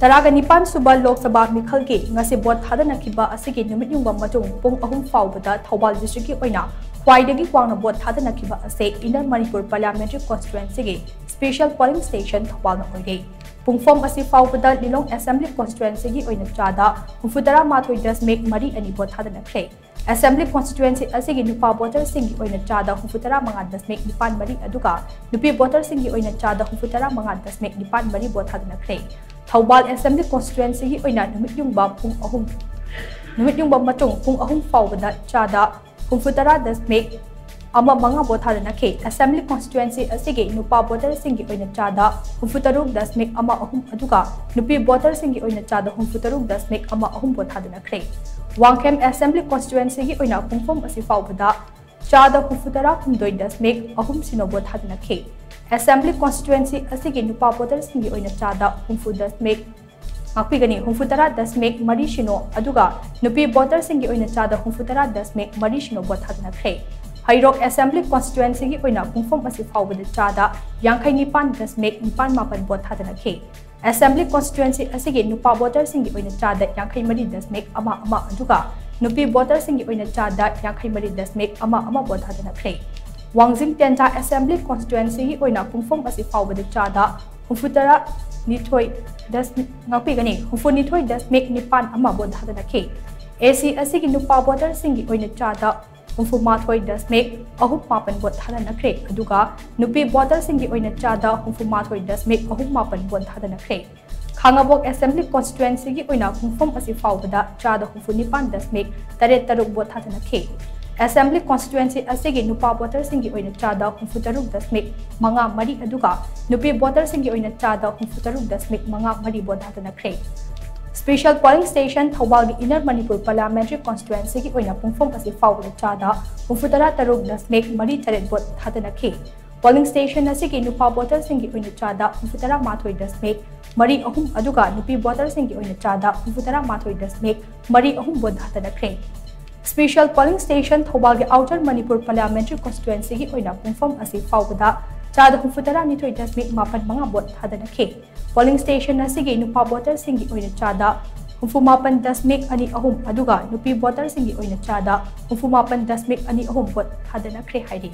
तरागनिपान सुबा लोकसभा मिखल के ngasi bot thadanakiba asigi numit yungba matung pung ahum faubada Thobal district ki oina khwaidagi wangna bot thadanakiba ase Inner Manipur Parliamentary Constituency ge special polling station Thobal na oige pungfom asi faubada Lilong Assembly Constituency gi oina chada hufutara mathoi das make mari ani bot thadanakre Assembly Constituency asigi nupa voter singi oina chada hufutara manga das make nipan mari aduga nupi voter singi oina chada hufutara manga das make nipan mari bot thadanakre Thobal Assembly Constituency gi oina numit yungba pung matung pung ahum faubada chada humfutara das make ama manga bothadana ke Assembly Constituency asigi nupa voter singi oina chada humfutaruk das make ama ahum aduga nupi voter singi oina chada humfutaruk das make ama ahum bothadana kre Wangkem Assembly Constituency gi oina pungfom asi faubada chada humfutara humdoi das make ahum sino bothadana ke Assembly Constituency asigi nupa voter singi oina chada humfu das make ngakpigani humfutara das make mari shino aduga nupi voter singi oina chada humfutara das make mari shino bothadana kre Hairok Assembly Constituency gi oina pungfom asi faubada chada yangkai nipan das make nipan mapan bothadana ke Assembly Constituency asigi nupa voter singi oina chada yangkai mari das make ama aduga nupi voter singi oina chada yangkai mari das make ama bothadana kre Wangjing Tenta Assembly Constituency gi oina pungfom asi faubada chada humfutara nithoi das ngakpigani humfu nithoi das make nipan ama bothadana ke AC asigi nupa voter singi oina chada humfu mathoi das make ahum mapan bothadana kre aduga nupi voter singi oina chada humfu mathoi das make ahum mapan bothadana kre Khangabok Assembly Constituency gi oina pungfom asi faubada chada humfu nipan das make taret taruk bothadana ke Assembly Constituency asigi nupa voter singi oina chada humfutaruk das make manga mari aduga nupi voter singi oina chada humfutaruk das make manga mari bothadana kre Special polling station Thobal gi Inner Manipur Parliamentary Constituency gi oina pungfom asi faubada chada humfutara taruk das make mari taret bothadana ke Polling station asigi nupa voter singi oina chada humfutara mathoi das make mari ahum aduga nupi voter singi oina chada humfutara mathoi das make mari ahum bothadana kre Special polling station Thobal gi Outer Manipur Parliamentary Constituency gi oina pungfom asi faubada chada humfutara nithoi das make mapan manga bothadana ke Polling station asigi nupa voter singi oina chada humfu mapan das make ani ahum aduga nupi voter singi oina chada humfu mapan das make ani ahum bothadana kre hairi